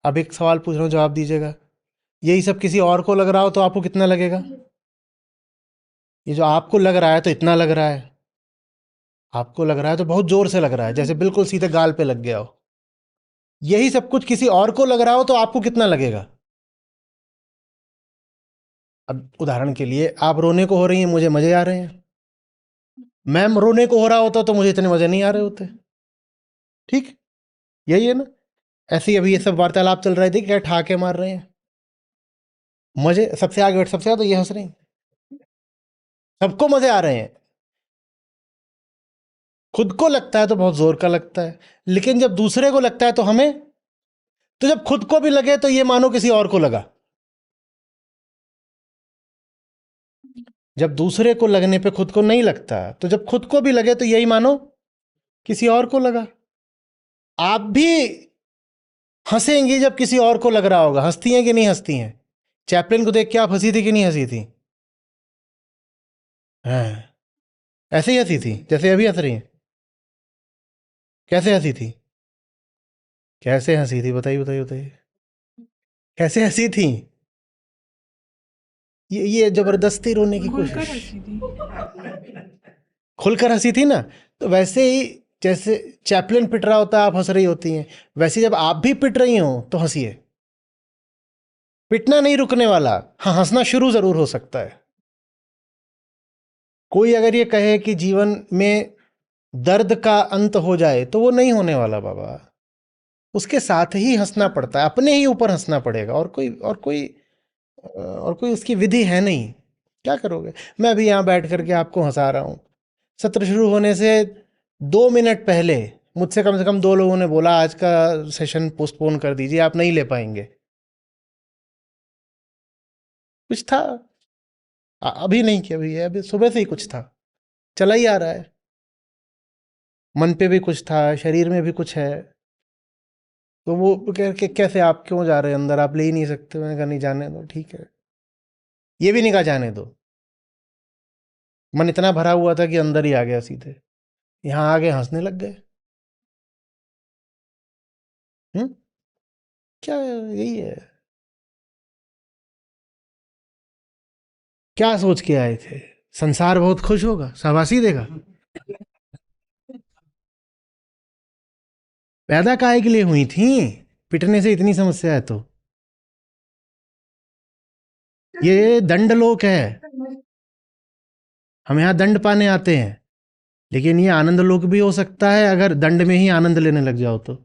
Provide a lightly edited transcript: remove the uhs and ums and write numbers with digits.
अब एक सवाल पूछ रहा हूँ, जवाब दीजिएगा। यही सब किसी और को लग रहा हो तो आपको कितना लगेगा? ये जो आपको लग रहा है तो इतना लग रहा है, आपको लग रहा है तो बहुत जोर से लग रहा है, जैसे बिल्कुल सीधे गाल पे लग गया हो। यही सब कुछ किसी और को लग रहा हो तो आपको कितना लगेगा? अब उदाहरण के लिए आप रोने को हो रही हैं, मुझे मजे आ रहे हैं। मैम रोने को हो रहा होता तो मुझे इतने मजे नहीं आ रहे होते। ठीक, यही है ना। ऐसे ही अभी ये सब वार्तालाप चल रहे थे, क्या ठाके मार रहे हैं, मजे सबसे आगे बैठ, सबसे ज्यादा तो ये हंस रहे हैं, सबको मजे आ रहे हैं। खुद को लगता है तो बहुत जोर का लगता है, लेकिन जब दूसरे को लगता है तो हमें, तो जब खुद को भी लगे तो ये मानो किसी और को लगा, जब दूसरे को लगने पे खुद को नहीं लगता तो जब खुद को भी लगे तो यही मानो किसी और को लगा। आप भी हंसेंगी जब किसी और को लग रहा होगा। हंसती हैं कि नहीं हंसती हैं? चैपलिन को देख के आप हंसी थी कि नहीं हंसी थी? हाँ, ऐसे ही हंसी थी जैसे अभी हंस रही हैं। कैसे हंसी थी? कैसे हंसी थी, बताइए बताइए बताइए, कैसे हंसी थी? ये जबरदस्ती रोने की खुलकर कोशिश। हंसी थी। खुलकर हंसी थी ना, तो वैसे ही जैसे चैपलिन पिट रहा होता है आप हंस रही होती हैं, वैसे जब आप भी पिट रही हो तो हंसिए। पिटना नहीं रुकने वाला, हाँ हंसना शुरू जरूर हो सकता है। कोई अगर ये कहे कि जीवन में दर्द का अंत हो जाए तो वो नहीं होने वाला बाबा। उसके साथ ही हंसना पड़ता है, अपने ही ऊपर हंसना पड़ेगा, और कोई उसकी विधि है नहीं। क्या करोगे? मैं अभी यहाँ बैठ करके आपको हंसा रहा हूँ। सत्र शुरू होने से 2 मिनट पहले मुझसे कम से कम 2 लोगों ने बोला आज का सेशन पोस्टपोन कर दीजिए, आप नहीं ले पाएंगे। कुछ था, अभी नहीं किया, अभी है, अभी सुबह से ही कुछ था, चला ही आ रहा है। मन पे भी कुछ था, शरीर में भी कुछ है। तो वो कह के कैसे आप क्यों जा रहे हैं अंदर, आप ले ही नहीं सकते? मैंने कहा नहीं, जाने दो, ठीक है। ये भी नहीं कहा जाने दो, मन इतना भरा हुआ था कि अंदर ही आ गया सीधे। यहाँ आगे हंसने लग गए। हम्म, क्या यही है? क्या सोच के आए थे? संसार बहुत खुश होगा, शाबाशी देगा। पैदा काहे के लिए हुई थी? पिटने से इतनी समस्या है तो ये दंड लोक है। हम यहाँ दंड पाने आते हैं, लेकिन ये आनंद लोक भी हो सकता है अगर दंड में ही आनंद लेने लग जाओ तो।